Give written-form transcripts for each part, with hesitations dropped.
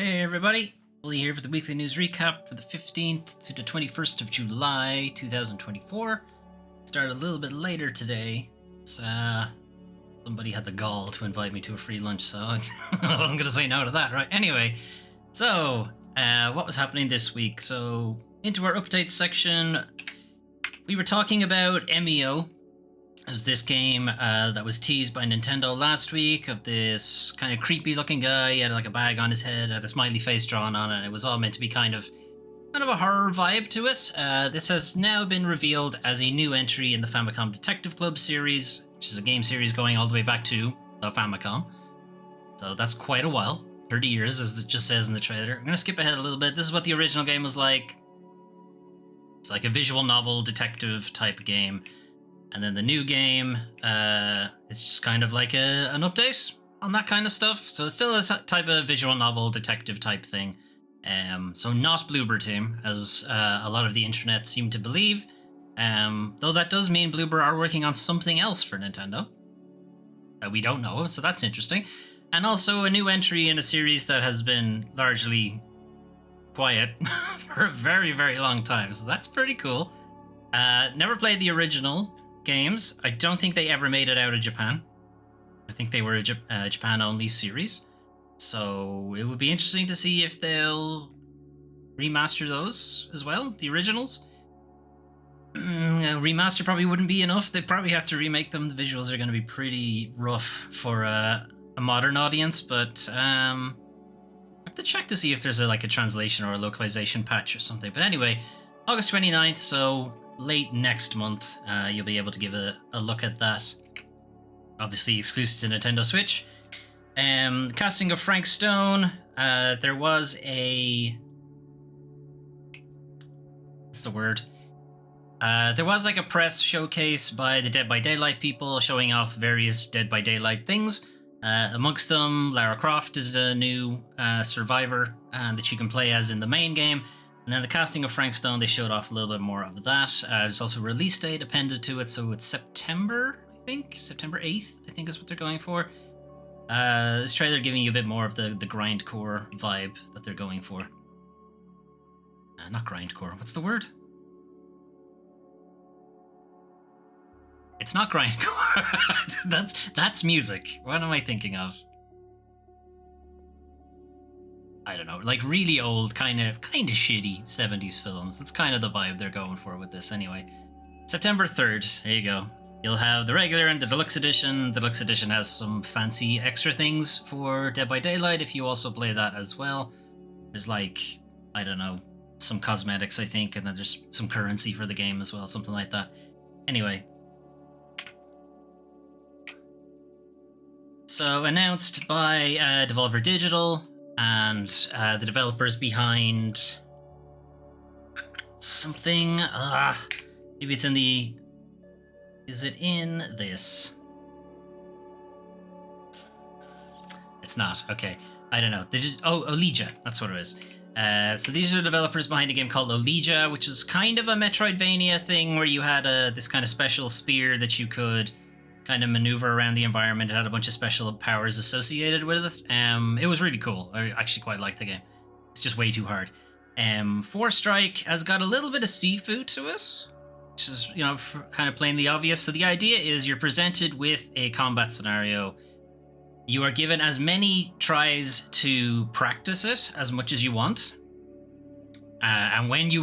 Hey everybody, Bully here for the weekly news recap for the 15th to the 21st of July 2024. Started a little bit later today. Somebody had the gall to invite me to a free lunch, so I wasn't going to say no to that, right? Anyway, so what was happening this week? So into our updates section, we were talking about MEO. It was this game that was teased by Nintendo last week of this kind of creepy looking guy. He had like a bag on his head, had a smiley face drawn on it. It was all meant to be kind of a horror vibe to it. This has now been revealed as a new entry in the Famicom Detective Club series, which is a game series going all the way back to the Famicom. So that's quite a while, 30 years as it just says in the trailer. I'm going to skip ahead a little bit. This is what the original game was like. It's like a visual novel detective type game. And then the new game, it's just kind of like an update on that kind of stuff. So it's still a type of visual novel detective type thing. So not Bloober Team, as a lot of the internet seem to believe. Though that does mean Bloober are working on something else for Nintendo that we don't know, so that's interesting. And also a new entry in a series that has been largely quiet for a very, very long time. So that's pretty cool. Never played the original games. I don't think they ever made it out of Japan. I think they were a Japan-only series. So it would be interesting to see if they'll remaster those as well, the originals. Remaster probably wouldn't be enough. They'd probably have to remake them. The visuals are going to be pretty rough for a modern audience, but I have to check to see if there's a translation or a localization patch or something. But anyway, August 29th, so late next month, you'll be able to give a look at that. Obviously exclusive to Nintendo Switch. Casting of Frank Stone. There was a... What's the word? There was like a press showcase by the Dead by Daylight people showing off various Dead by Daylight things. Amongst them, Lara Croft is a new survivor that you can play as in the main game. And then the casting of Frank Stone, they showed off a little bit more of that. There's also a release date appended to it, so it's September, I think? September 8th, I think is what they're going for. This trailer giving you a bit more of the grindcore vibe that they're going for. Not grindcore, what's the word? It's not grindcore. that's music. What am I thinking of? I don't know, like really old, kind of shitty 70s films. That's kind of the vibe they're going for with this anyway. September 3rd, there you go. You'll have the regular and the deluxe edition. The deluxe edition has some fancy extra things for Dead by Daylight if you also play that as well. There's like, I don't know, some cosmetics I think, and then there's some currency for the game as well, something like that. Anyway. So announced by Devolver Digital, and the developers behind something. Maybe it's in the... Is it in this? It's not. Okay. I don't know. Olija. That's what it is. So these are the developers behind a game called Olija, which is kind of a Metroidvania thing where you had this kind of special spear that you could kind of maneuver around the environment. It had a bunch of special powers associated with it. It was really cool. I actually quite liked the game. It's just way too hard. Four Strike has got a little bit of seafood to it, which is, kind of plainly obvious. So the idea is you're presented with a combat scenario. You are given as many tries to practice it as much as you want. And when you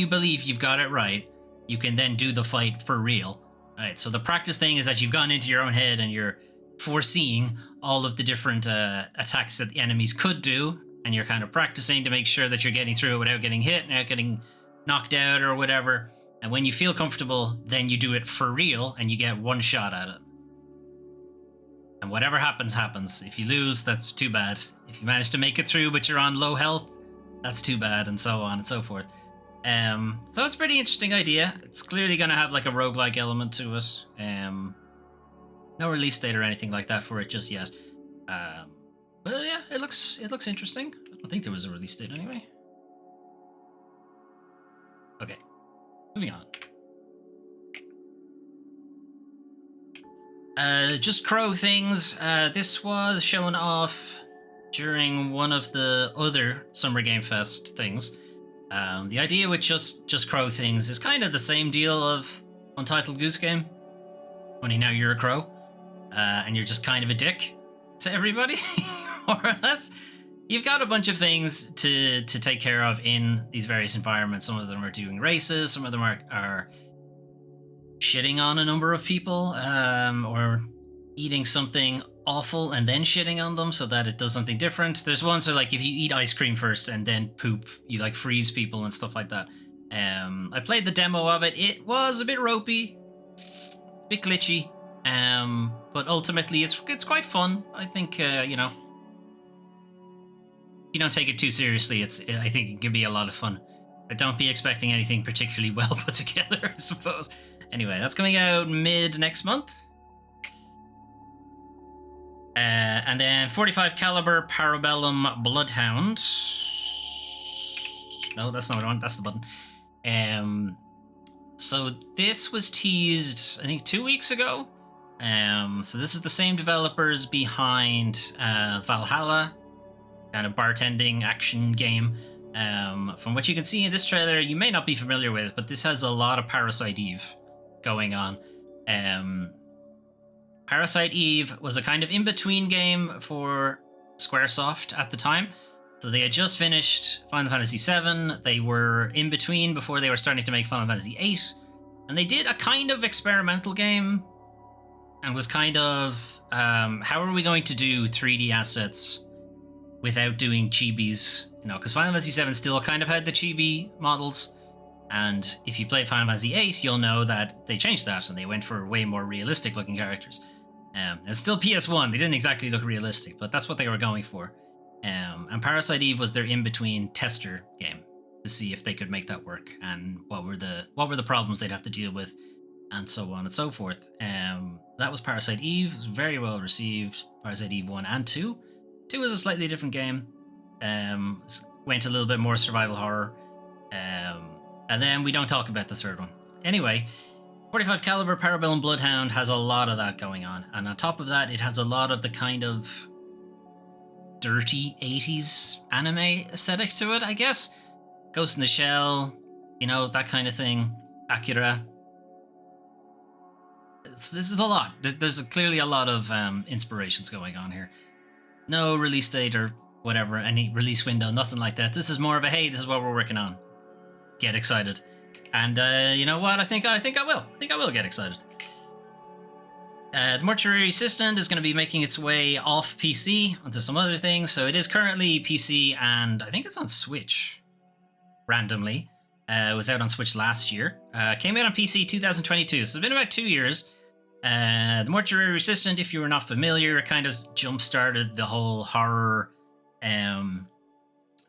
believe you've got it right, you can then do the fight for real. Alright, so the practice thing is that you've gone into your own head and you're foreseeing all of the different attacks that the enemies could do, and you're kind of practicing to make sure that you're getting through it without getting hit and not getting knocked out or whatever. And when you feel comfortable, then you do it for real and you get one shot at it. And whatever happens, happens. If you lose, that's too bad. If you manage to make it through but you're on low health, that's too bad, and so on and so forth. So it's a pretty interesting idea. It's clearly going to have like a roguelike element to it. No release date or anything like that for it just yet. But yeah, it looks interesting. I don't think there was a release date anyway. Okay, moving on. Just Crow things. This was shown off during one of the other Summer Game Fest things. The idea with just crow things is kind of the same deal of Untitled Goose Game. Only now you're a crow, and you're just kind of a dick to everybody, more or less. You've got a bunch of things to take care of in these various environments. Some of them are doing races, some of them are shitting on a number of people, or eating something awful and then shitting on them so that it does something different. There's one, so like if you eat ice cream first and then poop, you like freeze people and stuff like that. I played the demo of it. It was a bit ropey, a bit glitchy, but ultimately it's quite fun. I think you know, if you don't take it too seriously, I think it can be a lot of fun. But don't be expecting anything particularly well put together, I suppose. Anyway, that's coming out mid next month. And then 45 caliber Parabellum Bloodhound. No, that's not one. That's the button. So this was teased, I think, 2 weeks ago. So this is the same developers behind Valhalla, kind of bartending action game. From what you can see in this trailer, you may not be familiar with, but this has a lot of Parasite Eve going on. Parasite Eve was a kind of in-between game for Squaresoft at the time. So they had just finished Final Fantasy VII. They were in between before they were starting to make Final Fantasy VIII. And they did a kind of experimental game and was kind of, how are we going to do 3D assets without doing chibis? You know, because Final Fantasy VII still kind of had the chibi models. And if you played Final Fantasy VIII, you'll know that they changed that and they went for way more realistic looking characters. It's still PS1. They didn't exactly look realistic, but that's what they were going for. And Parasite Eve was their in-between tester game to see if they could make that work and what were the problems they'd have to deal with, and so on and so forth. That was Parasite Eve. It was very well received. Parasite Eve 1 and 2. 2 was a slightly different game. Went a little bit more survival horror. And then we don't talk about the third one. Anyway, 45 caliber Parabellum Bloodhound has a lot of that going on. And on top of that, it has a lot of the kind of dirty 80s anime aesthetic to it, I guess. Ghost in the Shell, you know, that kind of thing. Akira. This is a lot. There's clearly a lot of inspirations going on here. No release date or whatever, any release window, nothing like that. This is more of a, hey, this is what we're working on. Get excited. And you know what? I think I will. I think I will get excited. The Mortuary Assistant is going to be making its way off PC onto some other things. So it is currently PC, and I think it's on Switch. Randomly. It was out on Switch last year. Came out on PC 2022, so it's been about 2 years. The Mortuary Assistant, if you were not familiar, it kind of jump-started the whole horror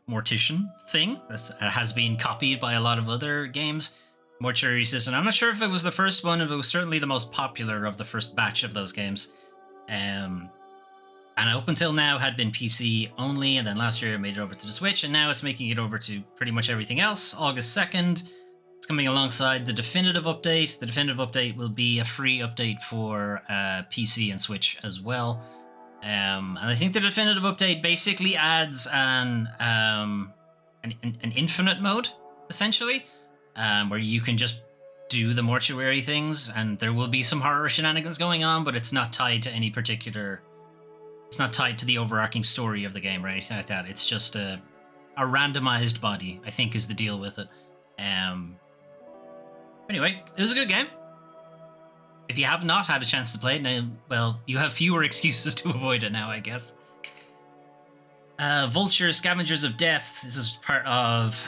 mortician thing. That has been copied by a lot of other games. Mortuary Assistant, I'm not sure if it was the first one, but it was certainly the most popular of the first batch of those games. And up until now had been PC only, and then last year it made it over to the Switch, and now it's making it over to pretty much everything else. August 2nd, it's coming alongside the Definitive Update. The Definitive Update will be a free update for PC and Switch as well. And I think the Definitive Update basically adds an infinite mode, essentially, where you can just do the mortuary things, and there will be some horror shenanigans going on, but it's not tied to any particular... It's not tied to the overarching story of the game or anything like that. It's just a randomized body, I think, is the deal with it. Anyway, it was a good game. If you have not had a chance to play it, now, well, you have fewer excuses to avoid it now, I guess. Vulture, Scavengers of Death. This is part of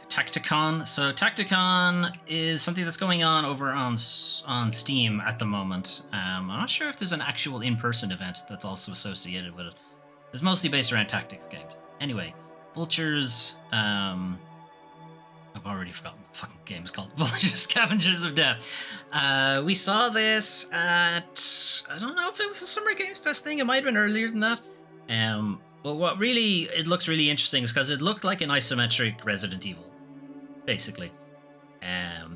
Tacticon. So Tacticon is something that's going on over on Steam at the moment. I'm not sure if there's an actual in-person event that's also associated with it. It's mostly based around tactics games. Anyway, Vultures... I've already forgotten the fucking game is called. Vulture, Scavengers of Death. We saw this at... I don't know if it was a Summer Games Fest thing. It might have been earlier than that. But what really... It looked really interesting is because it looked like an isometric Resident Evil, basically.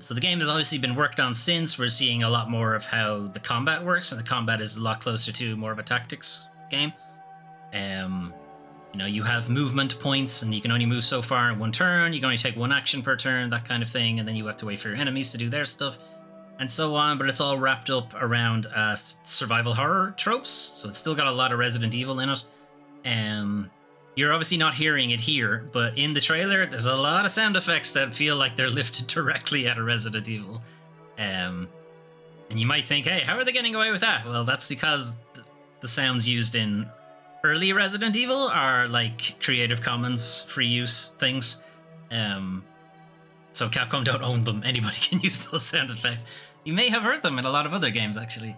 So the game has obviously been worked on since. We're seeing a lot more of how the combat works, and the combat is a lot closer to more of a tactics game. You know, you have movement points and you can only move so far in one turn. You can only take one action per turn, that kind of thing. And then you have to wait for your enemies to do their stuff and so on. But it's all wrapped up around survival horror tropes. So it's still got a lot of Resident Evil in it. You're obviously not hearing it here, but in the trailer, there's a lot of sound effects that feel like they're lifted directly out of Resident Evil. And you might think, hey, how are they getting away with that? Well, that's because the sounds used in early Resident Evil are like Creative Commons free use things. So Capcom don't own them. Anybody can use those sound effects. You may have heard them in a lot of other games, actually.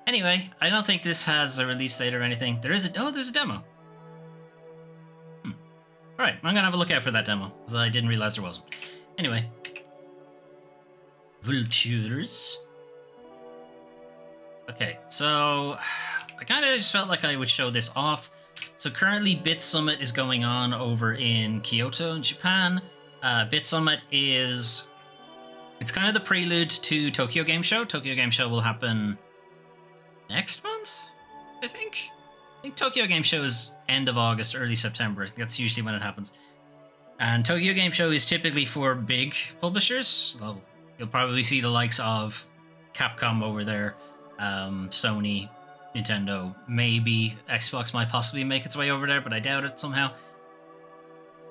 Anyway, I don't think this has a release date or anything. There's a demo. All right, I'm gonna have a look out for that demo because I didn't realize there wasn't. Anyway, Vultures. Okay, so I kind of just felt like I would show this off. So currently Bit Summit is going on over in Kyoto in Japan. Bit Summit it's kind of the prelude to Tokyo Game Show. Tokyo Game Show will happen next month, I think. I think Tokyo Game Show is end of August, early September. That's usually when it happens. And Tokyo Game Show is typically for big publishers. Well, you'll probably see the likes of Capcom over there, Sony, Nintendo, maybe Xbox might possibly make its way over there, but I doubt it somehow.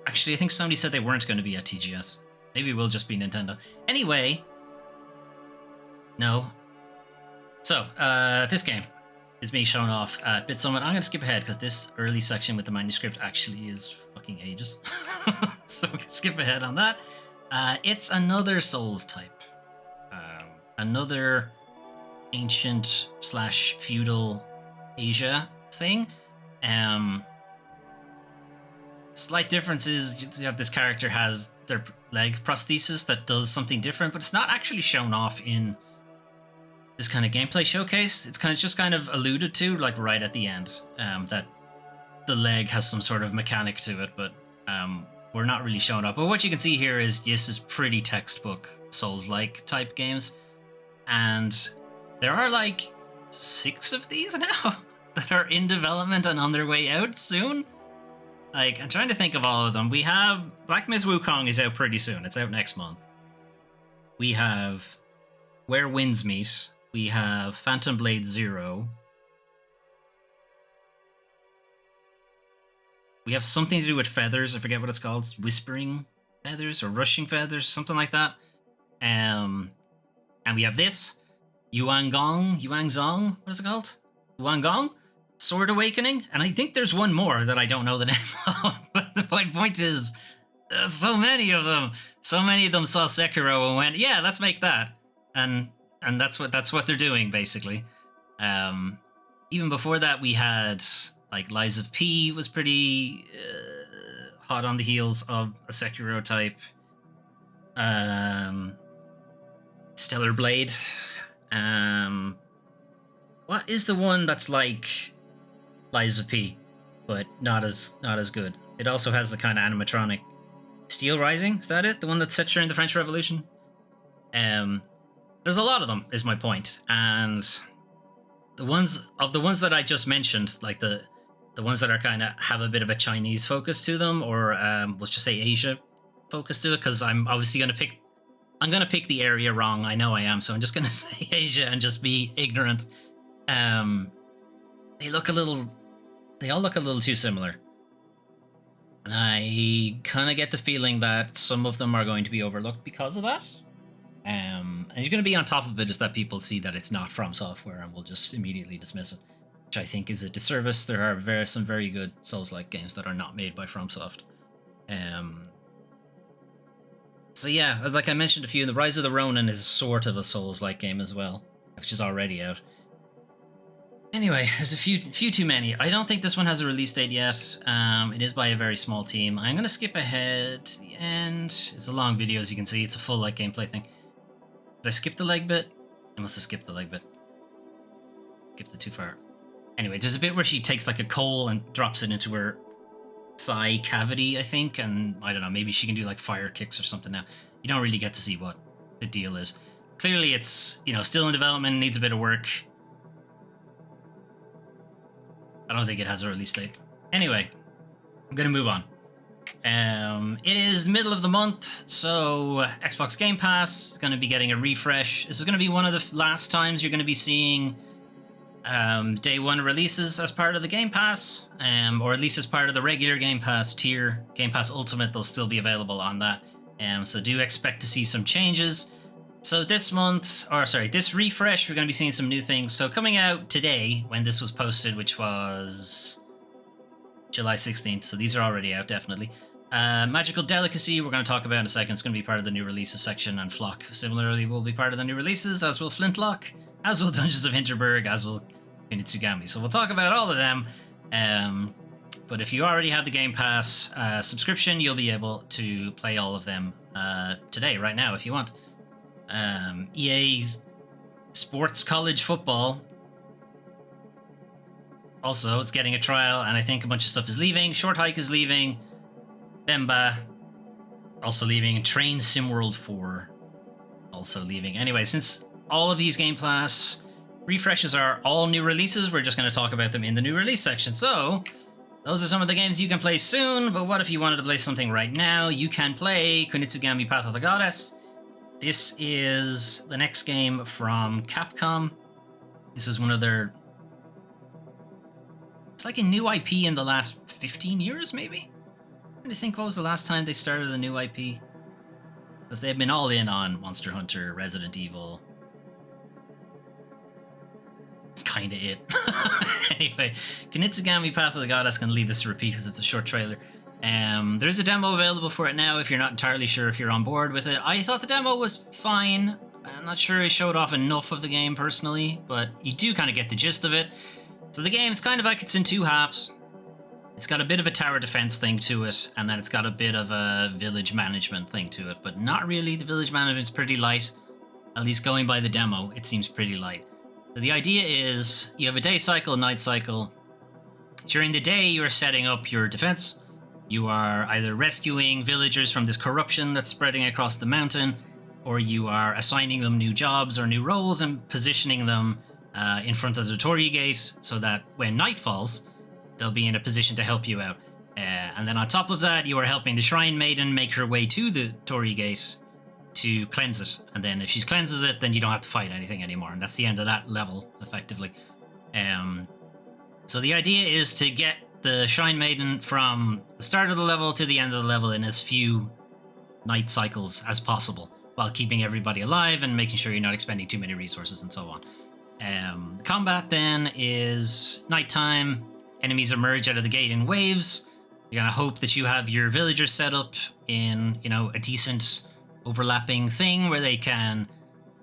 Actually, I think Sony said they weren't going to be at TGS. Maybe it will just be Nintendo. Anyway, no. So, this game is being shown off at Bit Summit. I'm going to skip ahead because this early section with the manuscript actually is fucking ages. So skip ahead on that. It's another Souls type. Another ancient / feudal Asia thing. Slight difference is you have this character has their leg prosthesis that does something different, but it's not actually shown off in this kind of gameplay showcase. It's just kind of alluded to, like right at the end, that the leg has some sort of mechanic to it, but we're not really showing up. But what you can see here is this is pretty textbook Souls-like type games, and there are like 6 of these now that are in development and on their way out soon. Like, I'm trying to think of all of them. We have Black Myth Wukong is out pretty soon. It's out next month. We have Where Winds Meet. We have Phantom Blade Zero. We have something to do with feathers. I forget what it's called. Whispering Feathers or Rushing Feathers, something like that. And we have this. Yuangzong, what is it called? Yuangong? Sword Awakening? And I think there's one more that I don't know the name of. But the point is, there's so many of them. So many of them saw Sekiro and went, yeah, let's make that. And that's what they're doing, basically. Even before that, we had like Lies of P was pretty hot on the heels of a Sekiro type. Stellar Blade. What is the one that's like Lies of P, but not as good? It also has the kind of animatronic Steel Rising. Is that it? The one that's set during the French Revolution. There's a lot of them, is my point, and the ones that I just mentioned, like the ones that are kind of have a bit of a Chinese focus to them, or let's just say Asia focus to it, because I'm obviously I'm gonna pick the area wrong. I know I am, so I'm just gonna say Asia and just be ignorant. They all look a little too similar, and I kind of get the feeling that some of them are going to be overlooked because of that. And you're going to be on top of it is that people see that it's not From Software and will just immediately dismiss it, which I think is a disservice. There are some very good Souls-like games that are not made by FromSoft. So yeah, like I mentioned a few, The Rise of the Ronin is sort of a Souls-like game as well, which is already out. Anyway, there's a few too many. I don't think this one has a release date yet. It is by a very small team. I'm going to skip ahead to the end. It's a long video, as you can see. It's a full like gameplay thing. Did I skip the leg bit? I must have skipped the leg bit. Skipped it too far. Anyway, there's a bit where she takes like a coal and drops it into her thigh cavity, I think. And I don't know, maybe she can do like fire kicks or something now. You don't really get to see what the deal is. Clearly it's, still in development, needs a bit of work. I don't think it has a release date. Anyway, I'm gonna move on. It is middle of the month, so Xbox Game Pass is going to be getting a refresh. This is going to be one of the last times you're going to be seeing day one releases as part of the Game Pass, or at least as part of the regular Game Pass tier. Game Pass Ultimate, they'll still be available on that. So do expect to see some changes. So this refresh, we're going to be seeing some new things. So coming out today, when this was posted, which was July 16th, so these are already out, definitely. Magical Delicacy, we're going to talk about in a second. It's going to be part of the new releases section, and Flock similarly will be part of the new releases, as will Flintlock, as will Dungeons of Hinterberg, as will Kunitsugami. So we'll talk about all of them. But if you already have the Game Pass subscription, you'll be able to play all of them today, right now, if you want. EA Sports College Football also, it's getting a trial, and I think a bunch of stuff is leaving. Short Hike is leaving. Bemba also leaving. And Train SimWorld 4 also leaving. Anyway, since all of these Game Pass refreshes are all new releases, we're just going to talk about them in the new release section. So, those are some of the games you can play soon, but what if you wanted to play something right now? You can play Kunitsugami Path of the Goddess. This is the next game from Capcom. This is one of their... It's like a new IP in the last 15 years, maybe? I'm trying to think, what was the last time they started a new IP? Because they've been all in on Monster Hunter, Resident Evil. It's kind of it. Anyway, Kunitsugami Path of the Goddess, going to leave this to repeat because it's a short trailer. There's a demo available for it now if you're not entirely sure if you're on board with it. I thought the demo was fine. I'm not sure it showed off enough of the game personally, but you do kind of get the gist of it. So the game, it's kind of like it's in two halves. It's got a bit of a tower defense thing to it, and then it's got a bit of a village management thing to it, but not really. The village management's pretty light. At least going by the demo, it seems pretty light. So the idea is you have a day cycle, a night cycle. During the day, you're setting up your defense. You are either rescuing villagers from this corruption that's spreading across the mountain, or you are assigning them new jobs or new roles and positioning them in front of the Torii Gate so that when night falls, they'll be in a position to help you out. And then on top of that, you are helping the Shrine Maiden make her way to the Torii Gate to cleanse it. And then if she cleanses it, then you don't have to fight anything anymore. And that's the end of that level, effectively. So the idea is to get the Shrine Maiden from the start of the level to the end of the level in as few night cycles as possible, while keeping everybody alive and making sure you're not expending too many resources and so on. Combat then is nighttime. Enemies emerge out of the gate in waves. You're gonna hope that you have your villagers set up in, a decent overlapping thing where they can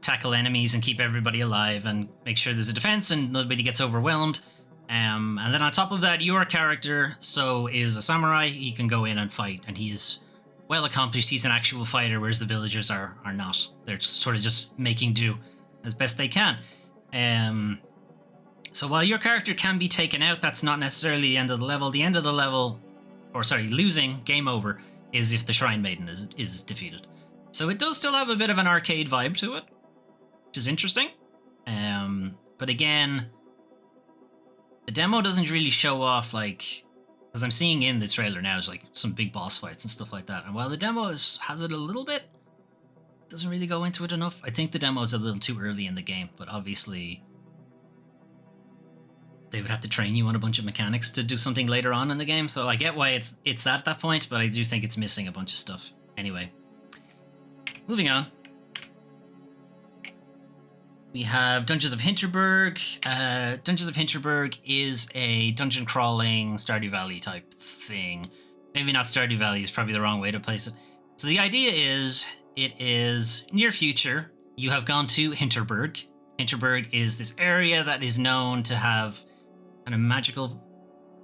tackle enemies and keep everybody alive and make sure there's a defense and nobody gets overwhelmed. And then on top of that, your character, so is a samurai. He can go in and fight, and he is well accomplished. He's an actual fighter, whereas the villagers are not. They're sort of just making do as best they can. So while your character can be taken out, that's not necessarily the end of the level. The end of the level, losing, game over, is if the Shrine Maiden is defeated. So it does still have a bit of an arcade vibe to it, which is interesting. But again, the demo doesn't really show off, because I'm seeing in the trailer now, is some big boss fights and stuff like that. And while the demo has it a little bit, it doesn't really go into it enough. I think the demo is a little too early in the game, but obviously they would have to train you on a bunch of mechanics to do something later on in the game. So I get why it's at that point, but I do think it's missing a bunch of stuff. Anyway, moving on. We have Dungeons of Hinterberg. Dungeons of Hinterberg is a dungeon crawling Stardew Valley type thing. Maybe not Stardew Valley is probably the wrong way to place it. So the idea is, it is near future. You have gone to Hinterberg. Hinterberg is this area that is known to have kind of magical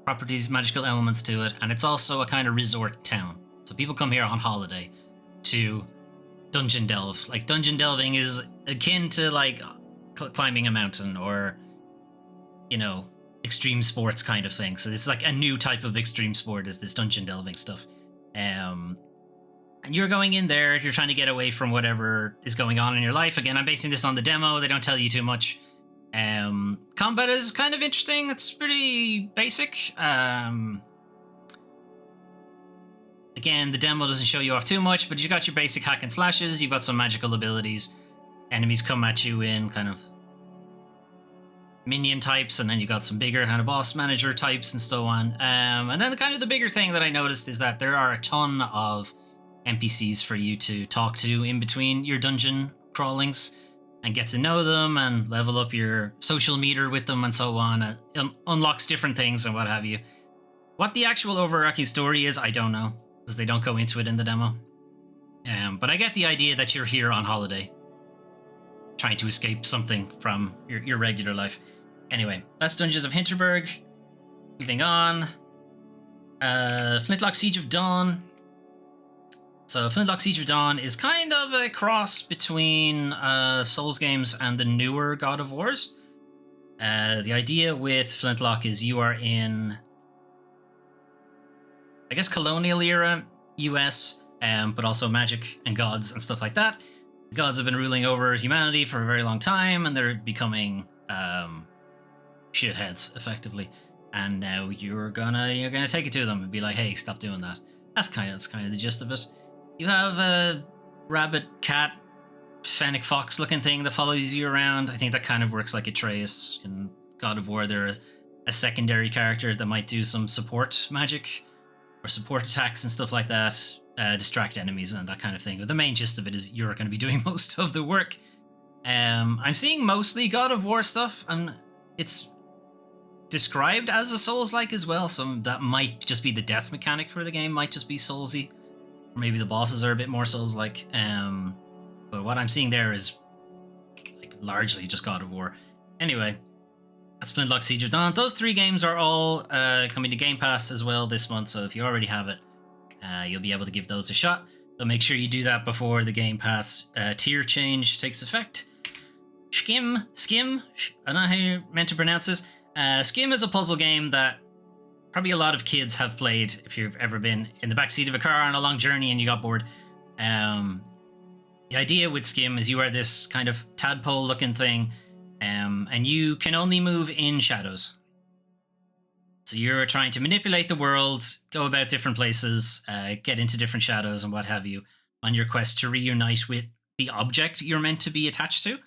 properties, magical elements to it, and it's also a kind of resort town. So people come here on holiday to dungeon delve. Dungeon delving is akin to climbing a mountain or, extreme sports kind of thing. So it's a new type of extreme sport, is this dungeon delving stuff. And you're going in there, you're trying to get away from whatever is going on in your life. Again, I'm basing this on the demo. They don't tell you too much. Combat is kind of interesting. It's pretty basic. Again, the demo doesn't show you off too much, but you got your basic hack and slashes, you've got some magical abilities. Enemies come at you in kind of minion types, and then you got some bigger kind of boss manager types and so on. And then the bigger thing that I noticed is that there are a ton of NPCs for you to talk to in between your dungeon crawlings and get to know them and level up your social meter with them and so on. It unlocks different things and what have you. What the actual overarching story is, I don't know, because they don't go into it in the demo. But I get the idea that you're here on holiday, trying to escape something from your regular life. Anyway, that's Dungeons of Hinterberg. Moving on. Flintlock Siege of Dawn. So Flintlock Siege of Dawn is kind of a cross between Souls games and the newer God of Wars. The idea with Flintlock is you are in, I guess, colonial era US, but also magic and gods and stuff like that. The gods have been ruling over humanity for a very long time, and they're becoming shitheads, effectively. And now you're gonna take it to them and be like, "Hey, stop doing that." That's kind of the gist of it. You have a rabbit, cat, fennec fox looking thing that follows you around. I think that kind of works like Atreus in God of War. They're a secondary character that might do some support magic or support attacks and stuff like that, distract enemies and that kind of thing. But the main gist of it is you're going to be doing most of the work. I'm seeing mostly God of War stuff, and it's described as a Souls-like as well. Some that might just be the death mechanic for the game, might just be Soulsy. Or maybe the bosses are a bit more Souls-like. But what I'm seeing there is like largely just God of War. Anyway, that's Flintlock Siege of Dawn. Those 3 games are all coming to Game Pass as well this month. So if you already have it, you'll be able to give those a shot. So make sure you do that before the Game Pass tier change takes effect. Skim, I don't know how you're meant to pronounce this. Skim is a puzzle game that probably a lot of kids have played if you've ever been in the backseat of a car on a long journey and you got bored. The idea with Skim is you are this kind of tadpole looking thing, and you can only move in shadows. So you're trying to manipulate the world, go about different places, get into different shadows and what have you on your quest to reunite with the object you're meant to be attached to.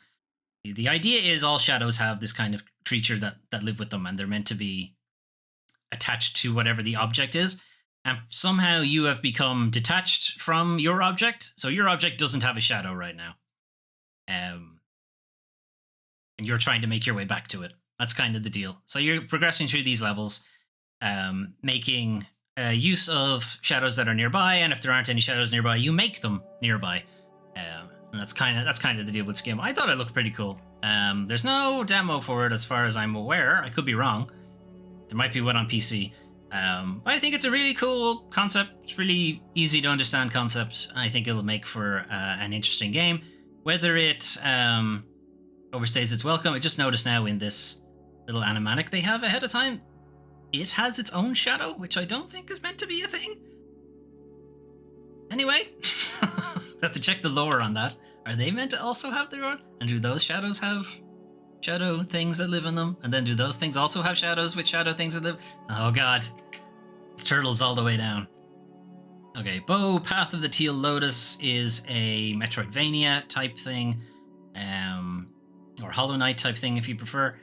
The idea is all shadows have this kind of creature that live with them, and they're meant to be attached to whatever the object is. And somehow you have become detached from your object. So your object doesn't have a shadow right now. And you're trying to make your way back to it. That's kind of the deal. So you're progressing through these levels, making use of shadows that are nearby. And if there aren't any shadows nearby, you make them nearby. And that's kind of the deal with Skim. I thought it looked pretty cool. There's no demo for it as far as I'm aware. I could be wrong. There might be one on PC. But I think it's a really cool concept. It's really easy to understand concept. I think it'll make for an interesting game. Whether it overstays its welcome, I just noticed now in this little animatic they have ahead of time, it has its own shadow, which I don't think is meant to be a thing. Anyway, have to check the lore on that. Are they meant to also have their own? And do those shadows have shadow things that live in them? And then do those things also have shadows with shadow things that live? Oh god. It's turtles all the way down. Okay, Bo, Path of the Teal Lotus is a Metroidvania type thing. Or Hollow Knight type thing if you prefer.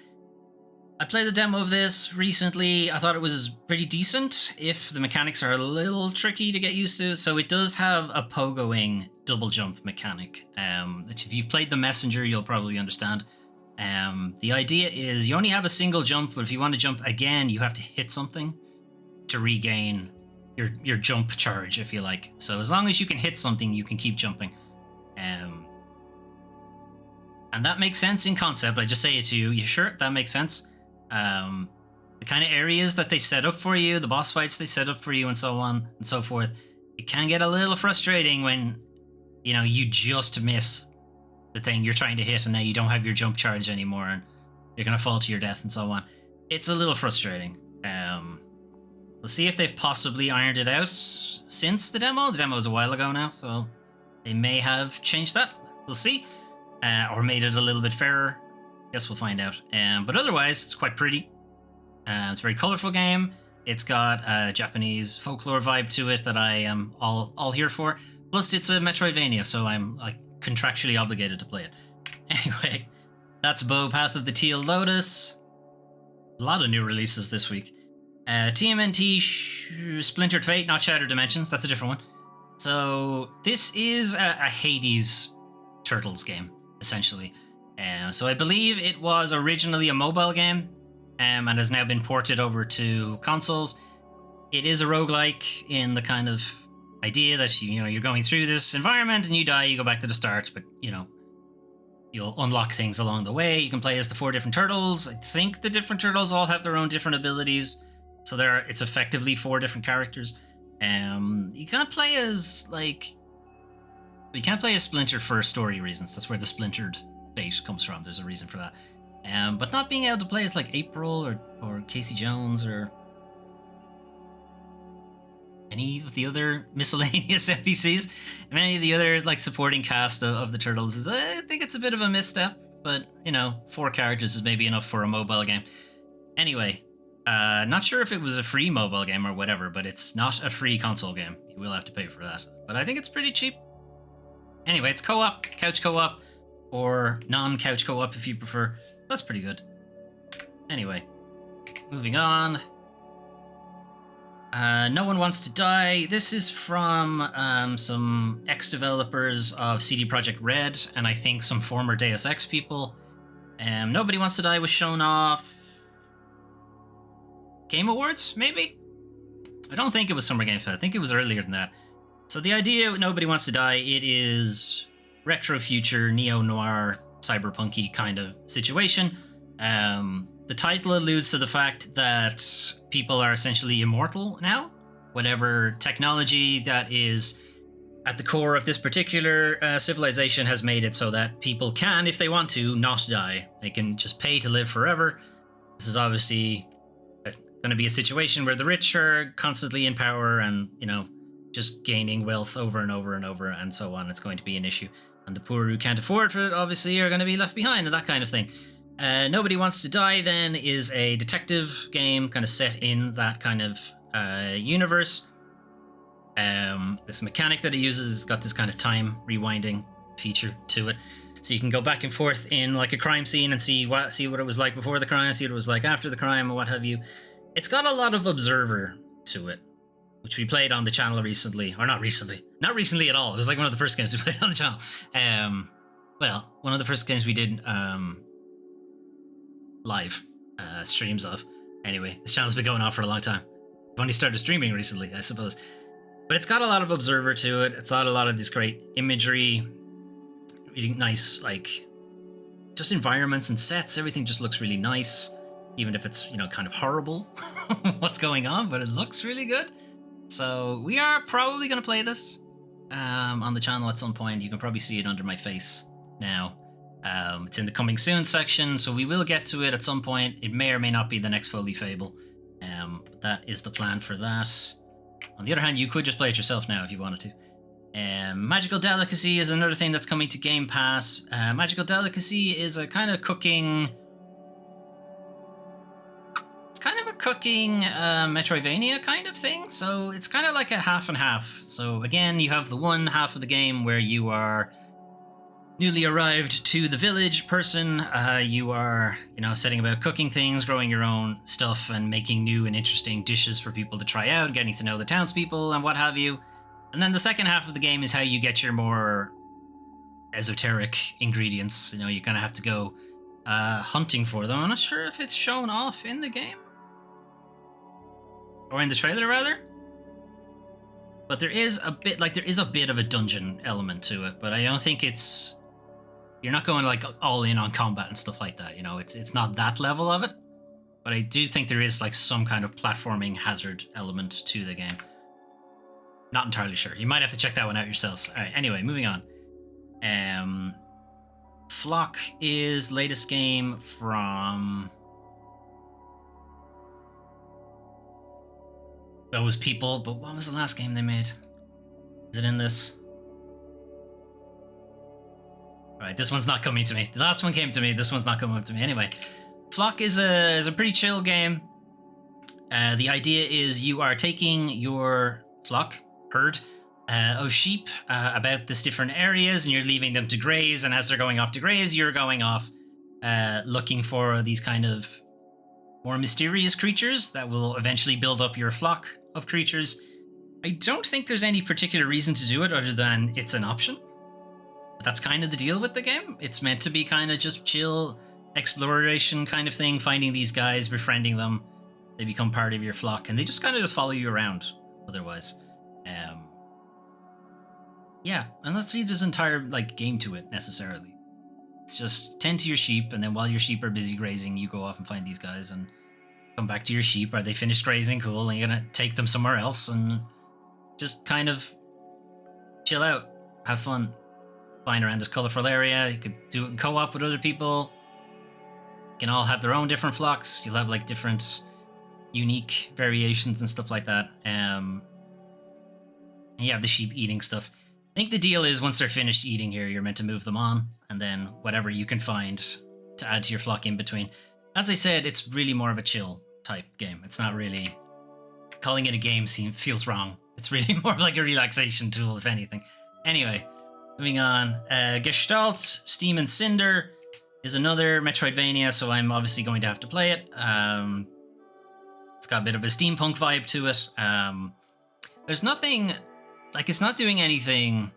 I played the demo of this recently. I thought it was pretty decent, if the mechanics are a little tricky to get used to. So it does have a pogoing double jump mechanic, which if you've played The Messenger, you'll probably understand. The idea is you only have a single jump, but if you want to jump again, you have to hit something to regain your jump charge, if you like. So as long as you can hit something, you can keep jumping. And that makes sense in concept. I just say it to you. You sure that makes sense? The kind of areas that they set up for you, the boss fights they set up for you, and so on and so forth, it can get a little frustrating when, you know, you just miss the thing you're trying to hit and now you don't have your jump charge anymore and you're going to fall to your death and so on. It's a little frustrating. We'll see if they've possibly ironed it out since the demo. The demo was a while ago now, so they may have changed that. We'll see. Or made it a little bit fairer. Guess we'll find out. But otherwise, it's quite pretty. It's a very colorful game. It's got a Japanese folklore vibe to it that I am all here for. Plus, it's a Metroidvania, so I'm like contractually obligated to play it. Anyway, that's Bow Path of the Teal Lotus. A lot of new releases this week. TMNT Splintered Fate, not Shattered Dimensions. That's a different one. So this is a Hades Turtles game, essentially. So I believe it was originally a mobile game, and has now been ported over to consoles. It is a roguelike in the kind of idea that you're going through this environment and you die, you go back to the start, but you'll unlock things along the way. You can play as the 4 different turtles. I think the different turtles all have their own different abilities, so it's effectively 4 different characters. You can't play as Splinter for story reasons. That's where the Splintered Fate comes from. There's a reason for that. But not being able to play as like April or Casey Jones or any of the other miscellaneous NPCs and any of the other like supporting cast of the Turtles is, I think it's a bit of a misstep, but 4 characters is maybe enough for a mobile game. Anyway, not sure if it was a free mobile game or whatever, but it's not a free console game. You will have to pay for that, but I think it's pretty cheap. Anyway, it's co-op, couch co-op, or non-couch co-op if you prefer. That's pretty good. Anyway, moving on. No One Wants to Die. This is from some ex-developers of CD Projekt Red, and I think some former Deus Ex people. Nobody Wants to Die was shown off Game Awards, maybe? I don't think it was Summer Game Fest. I think it was earlier than that. So the idea with Nobody Wants to Die, it is retro future, neo-noir, cyberpunky kind of situation. The title alludes to the fact that people are essentially immortal now. Whatever technology that is at the core of this particular civilization has made it so that people can, if they want to, not die. They can just pay to live forever. This is obviously going to be a situation where the rich are constantly in power and, just gaining wealth over and over and over and so on. It's going to be an issue. And the poor who can't afford it, obviously, are going to be left behind and that kind of thing. Nobody Wants to Die, then, is a detective game kind of set in that kind of universe. This mechanic that it uses has got this kind of time rewinding feature to it. So you can go back and forth in like a crime scene and see what it was like before the crime, see what it was like after the crime, or what have you. It's got a lot of Observer to it, which we played on the channel recently, or not recently at all. It was like one of the first games we played on the channel. One of the first games we did live streams of. Anyway, this channel's been going on for a long time. I've only started streaming recently, I suppose. But it's got a lot of Observer to it. It's got a lot of this great imagery, really nice, just environments and sets. Everything just looks really nice, even if it's, kind of horrible what's going on, but it looks really good. So we are probably going to play this on the channel at some point. You can probably see it under my face now. It's in the coming soon section, so we will get to it at some point. It may or may not be the next Foley Fable. But that is the plan for that. On the other hand, you could just play it yourself now if you wanted to. Magical Delicacy is another thing that's coming to Game Pass. Magical Delicacy is a kind of cooking... It's kind of a cooking Metroidvania kind of thing. So it's kind of like a half and half. So again, you have the one half of the game where you are newly arrived to the village person. You are, setting about cooking things, growing your own stuff, and making new and interesting dishes for people to try out, getting to know the townspeople and what have you. And then the second half of the game is how you get your more esoteric ingredients. You're going to have to go hunting for them. I'm not sure if it's shown off in the game. Or in the trailer, rather. But there is a bit of a dungeon element to it, but I don't think it's... You're not going all in on combat and stuff like that. It's not that level of it. But I do think there is some kind of platforming hazard element to the game. Not entirely sure. You might have to check that one out yourselves. All right. Anyway, moving on. Flock is latest game from those people. But what was the last game they made? Is it in this? Right, this one's not coming to me. The last one came to me. This one's not coming to me. Anyway, Flock is a pretty chill game. The idea is you are taking your herd of sheep about this different areas, and you're leaving them to graze. And as they're going off to graze, you're going off looking for these kind of more mysterious creatures that will eventually build up your flock of creatures. I don't think there's any particular reason to do it other than it's an option. But that's kind of the deal with the game. It's meant to be kind of just chill exploration kind of thing, finding these guys, befriending them. They become part of your flock, and they just kind of just follow you around otherwise. Yeah, and let's see this entire like game to it necessarily. It's just tend to your sheep, and then while your sheep are busy grazing, you go off and find these guys and come back to your sheep. Are they finished grazing? Cool. And you're gonna take them somewhere else and just kind of chill out, have fun, flying around this colorful area. You could do it in co-op with other people. You can all have their own different flocks. You'll have like different unique variations and stuff like that. And you have the sheep eating stuff. I think the deal is once they're finished eating here, you're meant to move them on, and then whatever you can find to add to your flock in between. As I said, it's really more of a chill type game. It's not really... Calling it a game feels wrong. It's really more like a relaxation tool, if anything. Anyway, moving on. Gestalt, Steam and Cinder is another Metroidvania, so I'm obviously going to have to play it. It's got a bit of a steampunk vibe to it. There's nothing... Like, it's not doing anything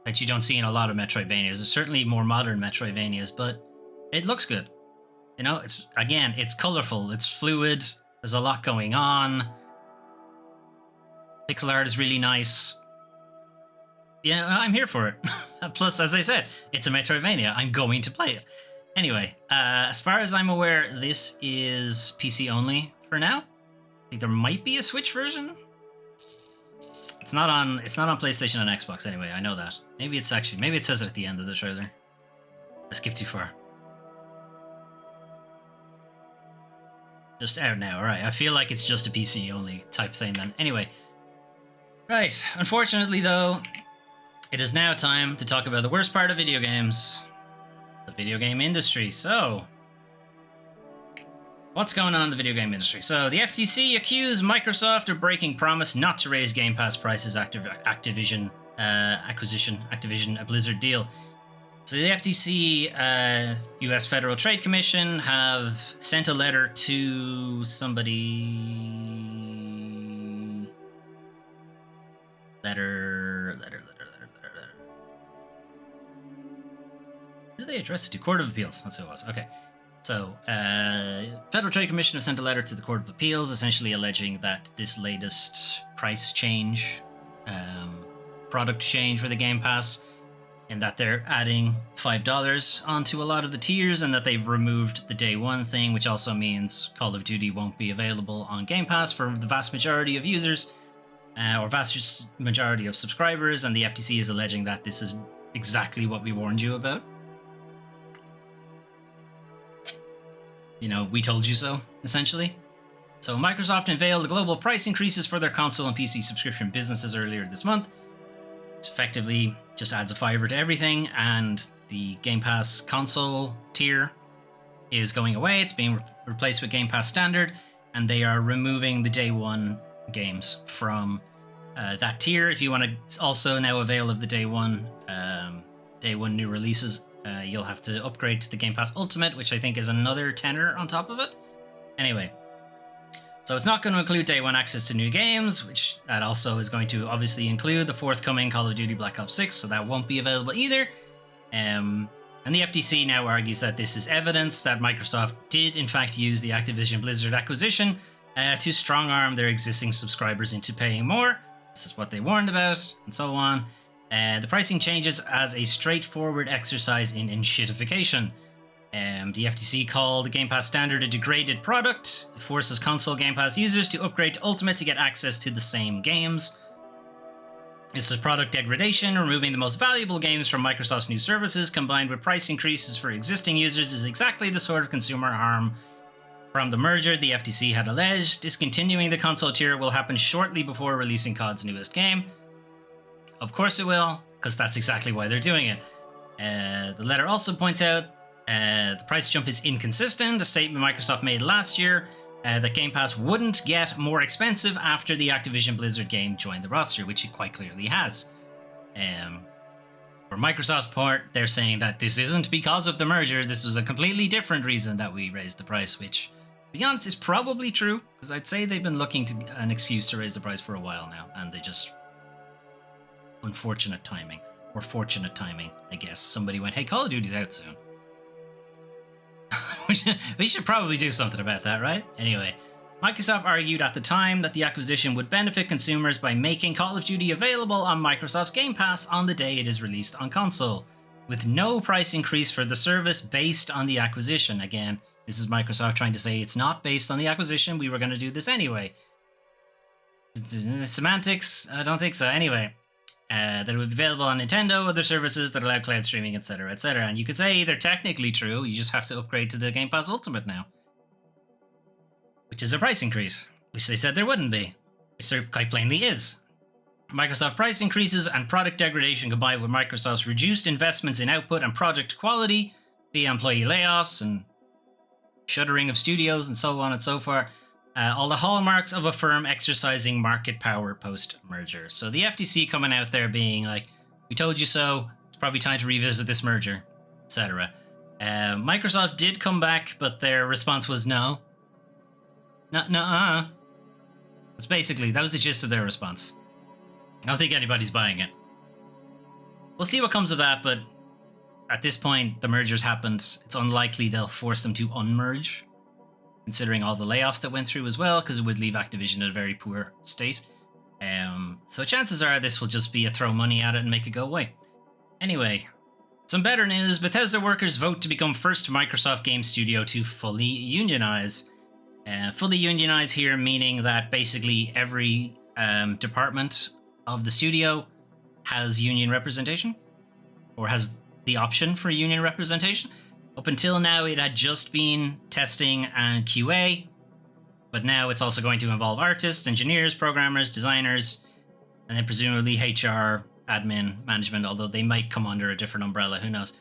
that you don't see in a lot of Metroidvanias. There's certainly more modern Metroidvanias, but it looks good. You know, it's colorful, it's fluid, there's a lot going on. Pixel art is really nice. Yeah, I'm here for it. Plus, as I said, it's a Metroidvania. I'm going to play it. Anyway, as far as I'm aware, this is PC only for now. I think there might be a Switch version. It's not on PlayStation and Xbox anyway, I know that. Maybe it says it at the end of the trailer. I skipped too far. Just out now, alright. I feel like it's just a PC only type thing then. Anyway. Right, unfortunately though, it is now time to talk about the worst part of video games. The video game industry. So, what's going on in the video game industry? So, the FTC accused Microsoft of breaking promise not to raise Game Pass prices after Activision a Blizzard deal. So, the FTC, US Federal Trade Commission, have sent a letter to somebody. Letter. Who did they address it to? Court of Appeals. That's who it was. Okay. So, Federal Trade Commission have sent a letter to the Court of Appeals, essentially alleging that this latest price change, product change for the Game Pass, and that they're adding $5 onto a lot of the tiers, and that they've removed the day one thing, which also means Call of Duty won't be available on Game Pass for the vast majority of users, or vast majority of subscribers, and the FTC is alleging that this is exactly what we warned you about. You know, we told you so, essentially. So Microsoft unveiled the global price increases for their console and PC subscription businesses earlier this month. It effectively just adds a $5 to everything, and the Game Pass console tier is going away. It's being replaced with Game Pass Standard, and they are removing the day one games from that tier. If you want to also now avail of the day one new releases, you'll have to upgrade to the Game Pass Ultimate, which I think is another $10 on top of it. Anyway, so it's not going to include day one access to new games, which that also is going to obviously include the forthcoming Call of Duty Black Ops 6, so that won't be available either. And the FTC now argues that this is evidence that Microsoft did in fact use the Activision Blizzard acquisition to strong-arm their existing subscribers into paying more. This is what they warned about, and so on. The pricing changes as a straightforward exercise in enshittification. The FTC called the Game Pass Standard a degraded product. It forces console Game Pass users to upgrade to Ultimate to get access to the same games. This is product degradation. Removing the most valuable games from Microsoft's new services combined with price increases for existing users is exactly the sort of consumer harm from the merger the FTC had alleged. Discontinuing the console tier will happen shortly before releasing COD's newest game. Of course it will, because that's exactly why they're doing it. The letter also points out the price jump is inconsistent, a statement Microsoft made last year that Game Pass wouldn't get more expensive after the Activision Blizzard game joined the roster, which it quite clearly has. For Microsoft's part, they're saying that this isn't because of the merger, this was a completely different reason that we raised the price, which, to be honest, is probably true, because I'd say they've been looking to an excuse to raise the price for a while now, and they just... unfortunate timing. Or fortunate timing, I guess. Somebody went, hey, Call of Duty's out soon. We should probably do something about that, right? Anyway, Microsoft argued at the time that the acquisition would benefit consumers by making Call of Duty available on Microsoft's Game Pass on the day it is released on console, with no price increase for the service based on the acquisition. Again, this is Microsoft trying to say it's not based on the acquisition, we were going to do this anyway. Semantics? I don't think so. Anyway, that it would be available on Nintendo, other services that allow cloud streaming, etc., etc. And you could say they're technically true, you just have to upgrade to the Game Pass Ultimate now. Which is a price increase, which they said there wouldn't be, which there quite plainly is. Microsoft price increases and product degradation combined with Microsoft's reduced investments in output and project quality, via employee layoffs and shuttering of studios and so on and so forth, all the hallmarks of a firm exercising market power post-merger. So the FTC coming out there being like, we told you so, it's probably time to revisit this merger, etc. Microsoft did come back, but their response was no. That's basically, that was the gist of their response. I don't think anybody's buying it. We'll see what comes of that, but at this point, the merger's happened. It's unlikely they'll force them to unmerge, considering all the layoffs that went through as well, because it would leave Activision in a very poor state. So chances are this will just be a throw money at it and make it go away. Anyway, some better news. Bethesda workers vote to become first Microsoft game studio to fully unionize. Fully unionize here meaning that basically every department of the studio has union representation, or has the option for union representation. Up until now, it had just been testing and QA, but now it's also going to involve artists, engineers, programmers, designers, and then presumably HR, admin, management, although they might come under a different umbrella, who knows.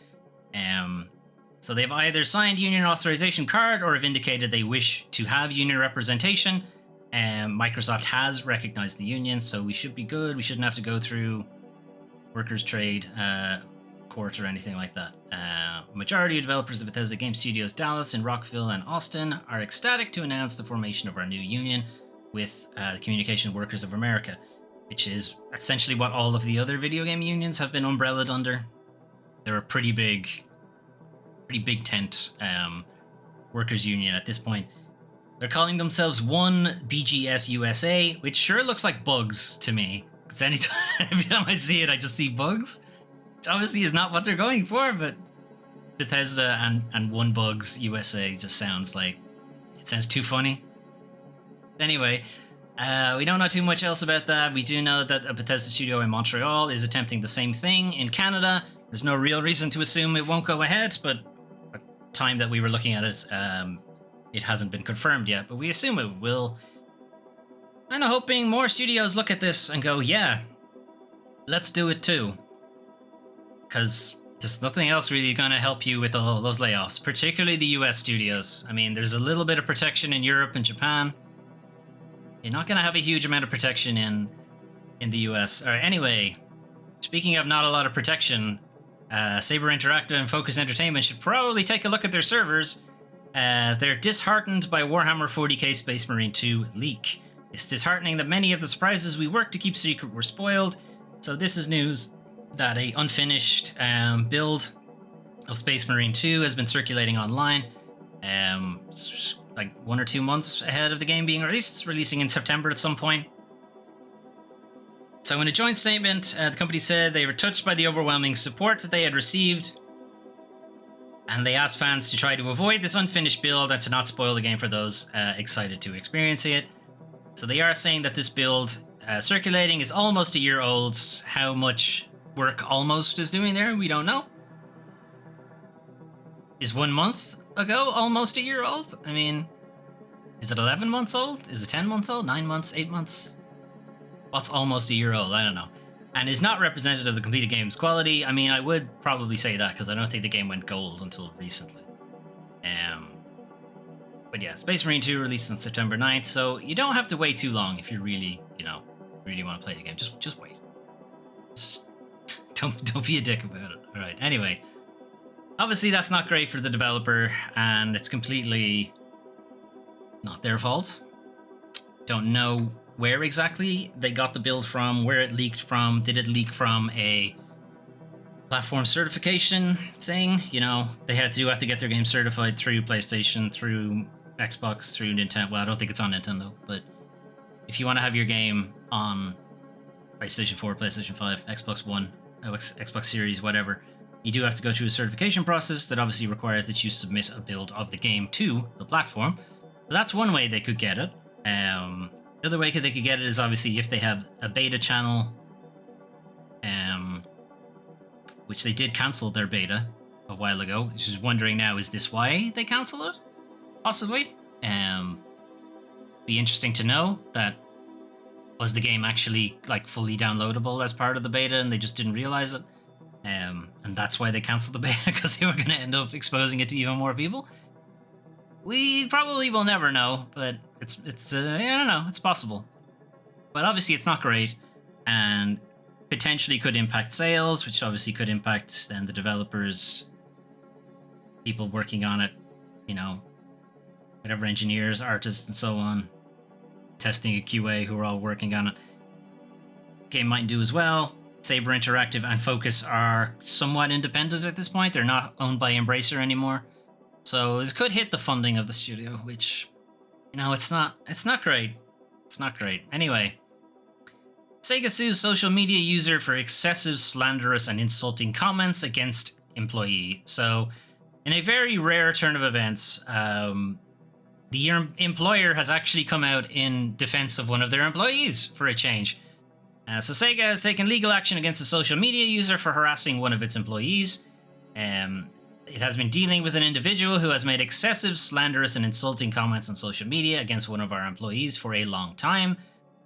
So they've either signed union authorization card or have indicated they wish to have union representation. Microsoft has recognized the union, so we should be good. We shouldn't have to go through workers' trade court or anything like that. Majority of developers of Bethesda Game Studios Dallas and Rockville and Austin are ecstatic to announce the formation of our new union with the Communication Workers of America, which is essentially what all of the other video game unions have been umbrellaed under. They're a pretty big tent workers union at this point. They're calling themselves One BGS USA, which sure looks like bugs to me. Because every time I see it, I just see bugs. Which obviously is not what they're going for, but Bethesda and One Bugs USA just sounds like... it sounds too funny. Anyway, we don't know too much else about that. We do know that a Bethesda studio in Montreal is attempting the same thing in Canada. There's no real reason to assume it won't go ahead, but at the time that we were looking at it, it hasn't been confirmed yet, but we assume it will. And I'm hoping more studios look at this and go, yeah, let's do it too. Because there's nothing else really going to help you with all those layoffs, particularly the US studios. I mean, there's a little bit of protection in Europe and Japan. You're not going to have a huge amount of protection in the US. All right, anyway, speaking of not a lot of protection, Saber Interactive and Focus Entertainment should probably take a look at their servers. They're disheartened by Warhammer 40k Space Marine 2 leak. It's disheartening that many of the surprises we worked to keep secret were spoiled. So this is news that a unfinished build of Space Marine 2 has been circulating online. Like 1 or 2 months ahead of the game being released. It's releasing in September at some point. So in a joint statement, the company said they were touched by the overwhelming support that they had received, and they asked fans to try to avoid this unfinished build and to not spoil the game for those excited to experience it. So they are saying that this build circulating is almost a year old. How much work almost is doing there, we don't know. Is 1 month ago almost a year old? I mean, is it 11 months old? Is it 10 months old? 9 months? 8 months? What's almost a year old? I don't know. And is not representative of the completed game's quality. I mean, I would probably say that because I don't think the game went gold until recently. But But yeah, Space Marine 2 released on September 9th, so you don't have to wait too long if you really, really want to play the game. Just wait. Just don't be a dick about it. All right. Anyway, obviously that's not great for the developer, and it's completely not their fault. Don't know where exactly they got the build from, where it leaked from. Did it leak from a platform certification thing? They have to get their game certified through PlayStation, through Xbox, through Nintendo. Well, I don't think it's on Nintendo, but if you want to have your game on PlayStation 4, PlayStation 5, Xbox One, Xbox Series, whatever, you do have to go through a certification process that obviously requires that you submit a build of the game to the platform. So that's one way they could get it. The other way they could get it is obviously if they have a beta channel, which they did cancel their beta a while ago. Just wondering now, is this why they cancelled it? Possibly. Be interesting to know that. Was the game actually like fully downloadable as part of the beta and they just didn't realize it? And that's why they cancelled the beta, because they were going to end up exposing it to even more people. We probably will never know, but it's I don't know, it's possible. But obviously it's not great, and potentially could impact sales, which obviously could impact then the developers, people working on it, whatever, engineers, artists, and so on, testing a QA who are all working on it. Game might do as well. Saber Interactive and Focus are somewhat independent at this point. They're not owned by Embracer anymore. So this could hit the funding of the studio, which, it's not great. It's not great. Anyway, Sega sues social media user for excessive, slanderous, and insulting comments against employee. So, in a very rare turn of events, the employer has actually come out in defense of one of their employees for a change. So Sega has taken legal action against a social media user for harassing one of its employees. It has been dealing with an individual who has made excessive, slanderous, and insulting comments on social media against one of our employees for a long time.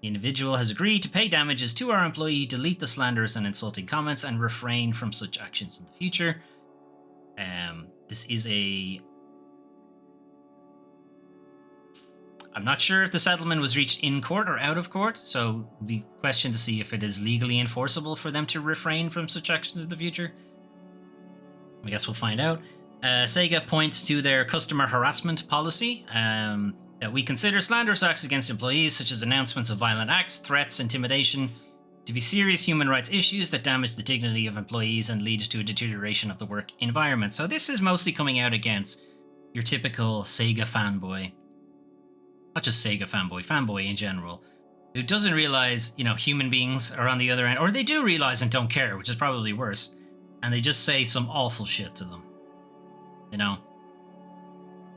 The individual has agreed to pay damages to our employee, delete the slanderous and insulting comments, and refrain from such actions in the future. This is I'm not sure if the settlement was reached in court or out of court, so it'll be a question to see if it is legally enforceable for them to refrain from such actions in the future. I guess we'll find out. Sega points to their customer harassment policy, that we consider slanderous acts against employees, such as announcements of violent acts, threats, intimidation, to be serious human rights issues that damage the dignity of employees and lead to a deterioration of the work environment. So this is mostly coming out against your typical Sega fanboy. Not just Sega fanboy in general, who doesn't realize, human beings are on the other end, or they do realize and don't care, which is probably worse, and they just say some awful shit to them.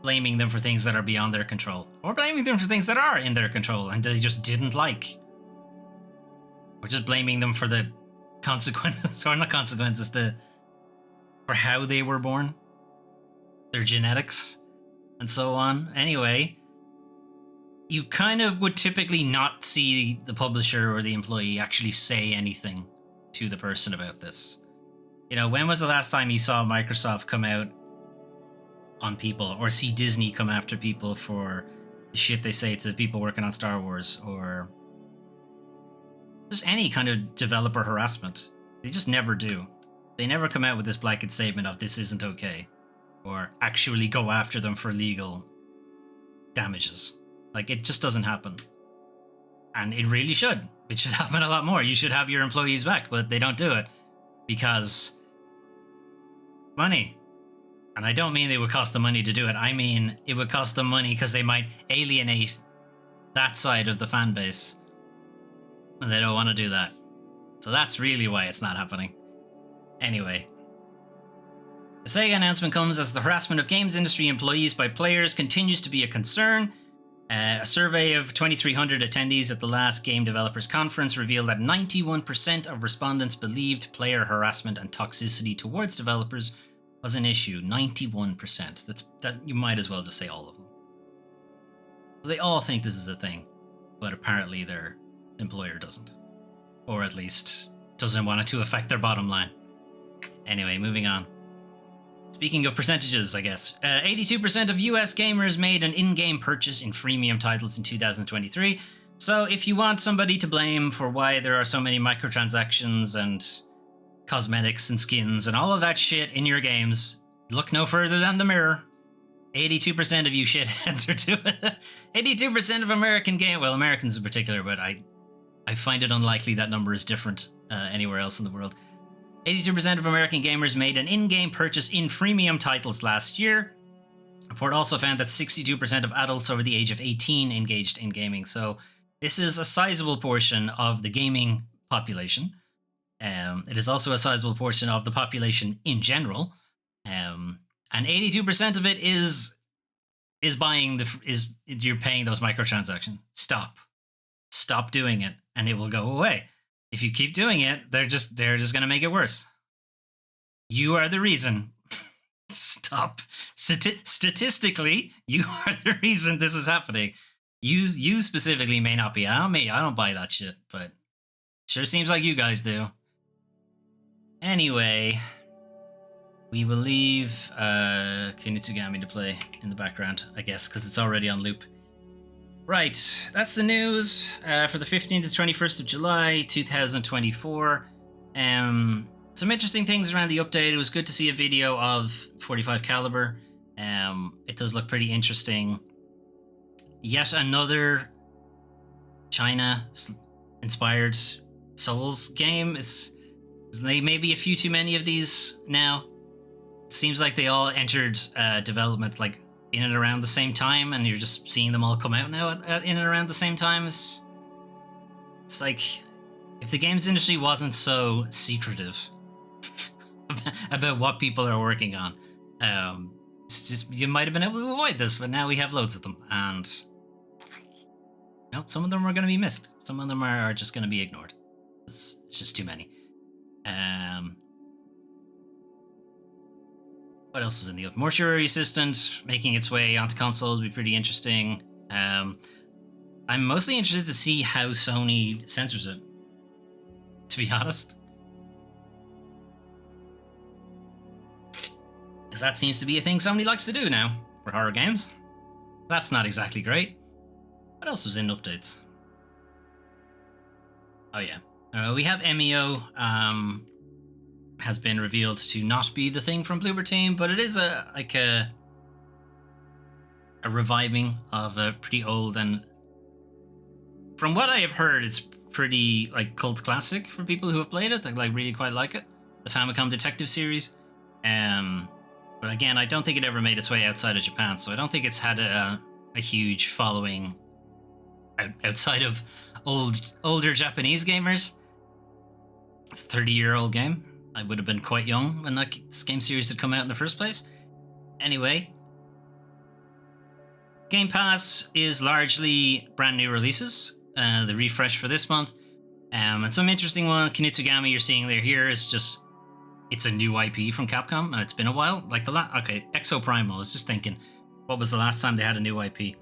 Blaming them for things that are beyond their control, or blaming them for things that are in their control and they just didn't like. Or just blaming them for the consequences, or not consequences, for how they were born, their genetics, and so on. Anyway, you kind of would typically not see the publisher or the employee actually say anything to the person about this. When was the last time you saw Microsoft come out on people, or see Disney come after people for the shit they say to people working on Star Wars, or just any kind of developer harassment? They just never do. They never come out with this blanket statement of this isn't okay, or actually go after them for legal damages. Like, it just doesn't happen. And it really should. It should happen a lot more. You should have your employees back, but they don't do it because money. And I don't mean it would cost them money to do it. I mean, it would cost them money because they might alienate that side of the fan base. And they don't want to do that. So that's really why it's not happening. Anyway. The Sega announcement comes as the harassment of games industry employees by players continues to be a concern. A survey of 2,300 attendees at the last Game Developers Conference revealed that 91% of respondents believed player harassment and toxicity towards developers was an issue. 91%. That you might as well just say all of them. So they all think this is a thing, but apparently their employer doesn't. Or at least doesn't want it to affect their bottom line. Anyway, moving on. Speaking of percentages, I guess, 82% of US gamers made an in-game purchase in freemium titles in 2023. So if you want somebody to blame for why there are so many microtransactions and cosmetics and skins and all of that shit in your games, look no further than the mirror. 82% of you shitheads are doing it. 82% of American Americans in particular, but I find it unlikely that number is different anywhere else in the world. 82% of American gamers made an in-game purchase in freemium titles last year. The report also found that 62% of adults over the age of 18 engaged in gaming. So this is a sizable portion of the gaming population. It is also a sizable portion of the population in general. And 82% of it is buying you're paying those microtransactions. Stop doing it, and it will go away. If you keep doing it, they're just going to make it worse. You are the reason. Stop. Statistically, you are the reason this is happening. You specifically may not be. I don't buy that shit, but sure seems like you guys do. Anyway, we will leave Kunitsugami to play in the background, I guess, because it's already on loop. Right, that's the news for the 15th to 21st of July, 2024. Some interesting things around the update. It was good to see a video of 45 caliber. It does look pretty interesting. Yet another China-inspired Souls game. It's maybe a few too many of these now. It seems like they all entered development like in and around the same time, and you're just seeing them all come out now in and around the same time. It's like if the games industry wasn't so secretive about what people are working on, it's just you might have been able to avoid this, but now we have loads of them, and some of them are going to be missed. Some of them are just going to be ignored. It's just too many. What else was in the Mortuary Assistant making its way onto consoles would be pretty interesting. I'm mostly interested to see how Sony censors it, to be honest. Because that seems to be a thing Sony likes to do now for horror games. That's not exactly great. What else was in updates? Oh yeah. We have MEO. Has been revealed to not be the thing from Bloober Team, but it is a reviving of a pretty old, and from what I have heard, it's pretty like cult classic for people who have played it. They like really quite like it. The Famicom Detective series. But again, I don't think it ever made its way outside of Japan, so I don't think it's had a huge following outside of older Japanese gamers. It's a 30-year-old game. I would have been quite young when that game series had come out in the first place. Anyway, Game Pass is largely brand new releases. The refresh for this month. And some interesting one, Kunitsugami you're seeing there here is just, it's a new IP from Capcom, and it's been a while. Like Exo Primal, I was just thinking, what was the last time they had a new IP?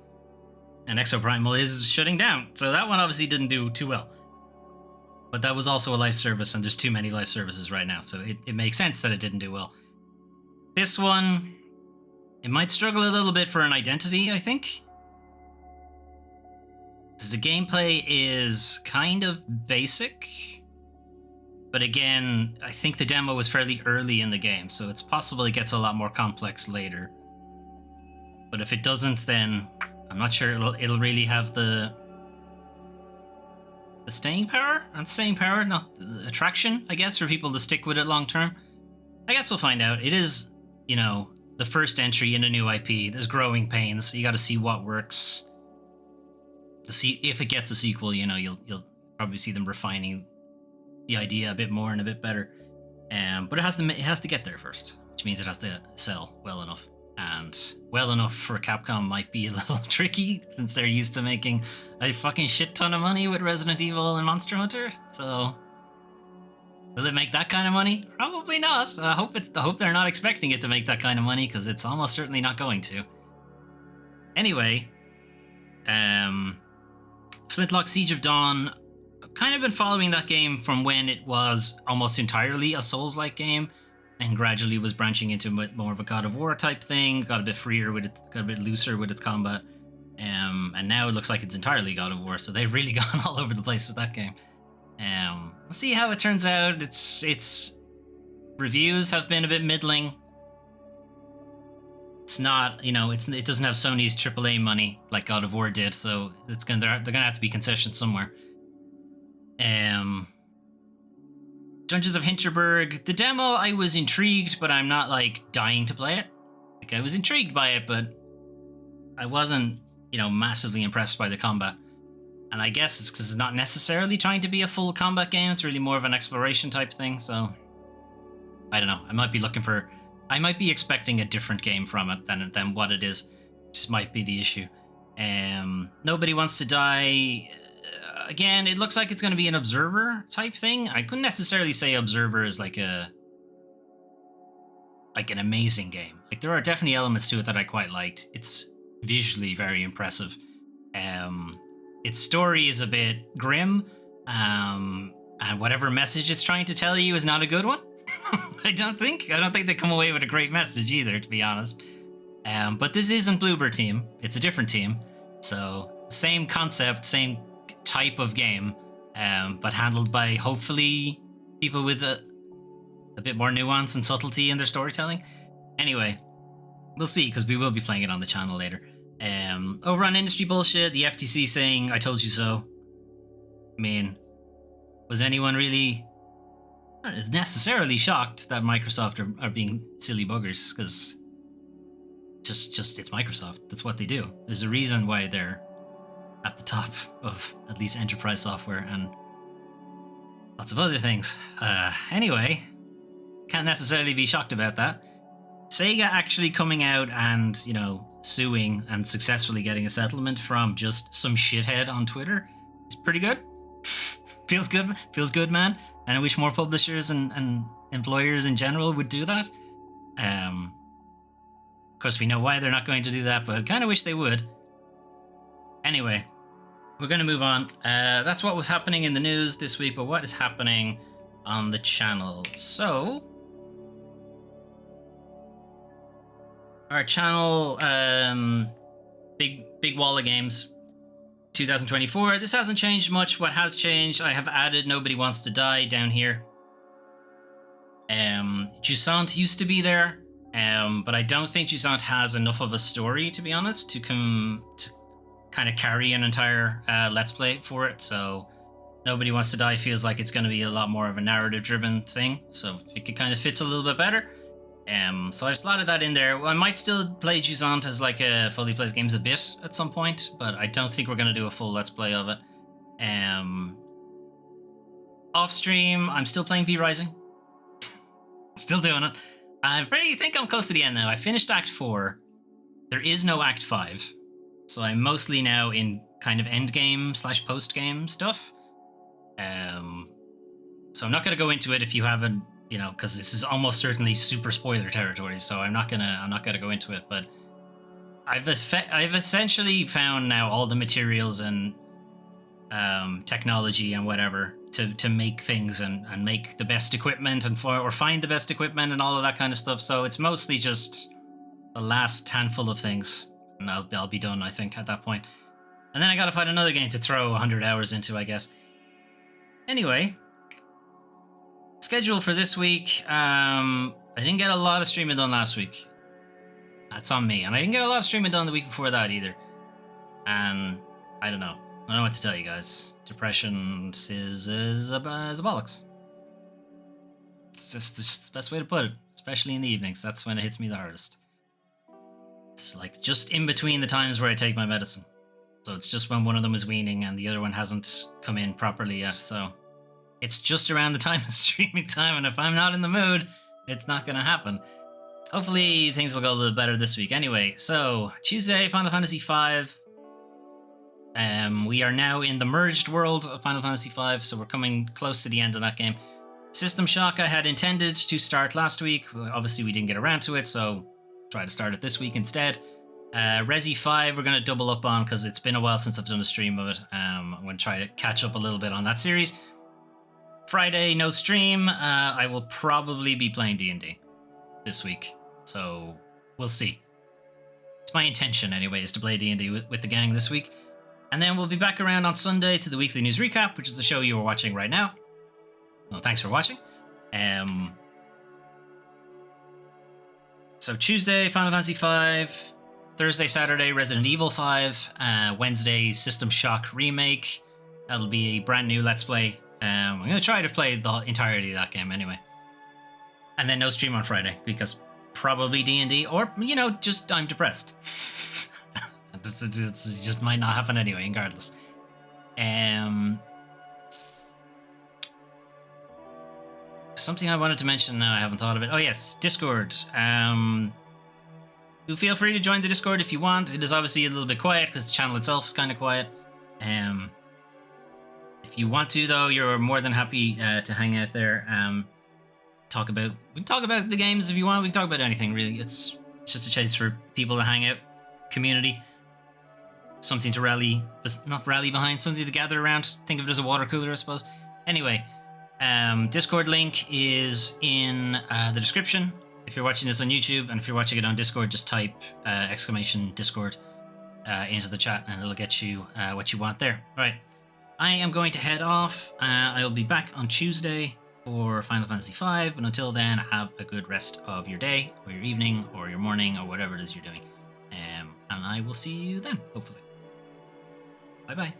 And Exo Primal is shutting down, so that one obviously didn't do too well. But that was also a live service, and there's too many live services right now, so it makes sense that it didn't do well. This one, it might struggle a little bit for an identity, I think. Because the gameplay is kind of basic. But again, I think the demo was fairly early in the game, so it's possible it gets a lot more complex later. But if it doesn't, then I'm not sure it'll really have the staying power? Not staying power, not the attraction, I guess, for people to stick with it long term. I guess we'll find out. It is, the first entry in a new IP. There's growing pains. So you got to see what works. To see if it gets a sequel, you'll probably see them refining the idea a bit more and a bit better. But it has to get there first, which means it has to sell well enough. And well enough for Capcom might be a little tricky since they're used to making a fucking shit ton of money with Resident Evil and Monster Hunter. So will it make that kind of money? Probably not. I hope they're not expecting it to make that kind of money, because it's almost certainly not going to. Anyway, Flintlock Siege of Dawn. I've kind of been following that game from when it was almost entirely a Souls-like game. and gradually was branching into more of a God of War type thing. Got a bit freer with it, got a bit looser with its combat, and now it looks like it's entirely God of War. So they've really gone all over the place with that game. We'll see how it turns out. Its reviews have been a bit middling. It's not, it doesn't have Sony's AAA money like God of War did, so they're gonna have to be concessions somewhere. Dungeons of Hinterberg, the demo, I was intrigued, but I'm not like dying to play it. Like I was intrigued by it, but I wasn't, massively impressed by the combat. And I guess it's because it's not necessarily trying to be a full combat game. It's really more of an exploration type thing. So I don't know. I might be expecting a different game from it than what it is. This might be the issue. Nobody Wants to Die. Again, it looks like it's going to be an Observer type thing. I couldn't necessarily say Observer is like an amazing game. Like there are definitely elements to it that I quite liked. It's visually very impressive. Its story is a bit grim, and whatever message it's trying to tell you is not a good one. I don't think they come away with a great message either, to be honest. But this isn't Bloober Team. It's a different team. So same concept, same type of game, but handled by hopefully people with a bit more nuance and subtlety in their storytelling. Anyway, we'll see, because we will be playing it on the channel later. Over on industry bullshit, the FTC saying "I told you so." I mean, was anyone really not necessarily shocked that Microsoft are being silly buggers? Because just it's Microsoft. That's what they do. There's a reason why they're at the top of at least enterprise software and lots of other things. Anyway, can't necessarily be shocked about that. Sega actually coming out and, suing and successfully getting a settlement from just some shithead on Twitter is pretty good. Feels good, man. And I wish more publishers and employers in general would do that. Of course, we know why they're not going to do that, but I kind of wish they would. Anyway, we're going to move on. That's what was happening in the news this week, but what is happening on the channel? So, our channel, big wall of games, 2024. This hasn't changed much. What has changed, I have added Nobody Wants to Die down here. Jusant used to be there, but I don't think Jusant has enough of a story, to be honest, to kind of carry an entire Let's Play for it. So Nobody Wants to Die feels like it's going to be a lot more of a narrative-driven thing, so it kind of fits a little bit better. So I've slotted that in there. I might still play Jusant as like a fully plays games a bit at some point, but I don't think we're going to do a full Let's Play of it. Off stream, I'm still playing V Rising. Still doing it. I think I'm close to the end now. I finished Act 4. There is no Act 5. So I'm mostly now in kind of endgame / post-game stuff. So I'm not going to go into it if you haven't, because this is almost certainly super spoiler territory. So I'm not gonna go into it. But I've essentially found now all the materials and technology and whatever to make things and make the best equipment or find the best equipment and all of that kind of stuff. So it's mostly just the last handful of things. And I'll be done, I think, at that point. And then I gotta find another game to throw 100 hours into, I guess. Anyway, schedule for this week. I didn't get a lot of streaming done last week. That's on me. And I didn't get a lot of streaming done the week before that either. And I don't know. I don't know what to tell you guys. Depression is a bollocks. It's just the best way to put it, especially in the evenings. That's when it hits me the hardest. It's like just in between the times where I take my medicine. So it's just when one of them is weaning and the other one hasn't come in properly yet. So it's just around the time of streaming time, and if I'm not in the mood, it's not going to happen. Hopefully things will go a little better this week. Anyway, so Tuesday, Final Fantasy V. We are now in the merged world of Final Fantasy V, so we're coming close to the end of that game. System Shock I had intended to start last week. Obviously we didn't get around to it, so try to start it this week instead. Resi 5 we're going to double up on because it's been a while since I've done a stream of it. I'm going to try to catch up a little bit on that series. Friday, no stream. I will probably be playing D&D. this week, so we'll see. It's my intention, anyway, is to play D&D with the gang this week. And then we'll be back around on Sunday to the weekly news recap, which is the show you are watching right now. Well, thanks for watching. So Tuesday, Final Fantasy V. Thursday, Saturday, Resident Evil 5. Wednesday, System Shock Remake. That'll be a brand new Let's Play. I'm going to try to play the entirety of that game anyway. And then no stream on Friday, because probably D&D, or, just I'm depressed. It just might not happen anyway, regardless. Something I wanted to mention now, I haven't thought of it. Oh yes, Discord. Do feel free to join the Discord if you want. It is obviously a little bit quiet because the channel itself is kind of quiet. If you want to, though, you're more than happy to hang out there. We can talk about the games if you want. We can talk about anything, really. It's just a chance for people to hang out, community, something to not rally behind, something to gather around. Think of it as a water cooler, I suppose. Anyway, Discord link is in the description if you're watching this on YouTube, and if you're watching it on Discord, just type !Discord into the chat, and it'll get you what you want there. Right, I am going to head off. I'll be back on Tuesday for Final Fantasy V, but until then, have a good rest of your day, or your evening, or your morning, or whatever it is you're doing. And I will see you then, hopefully. Bye-bye.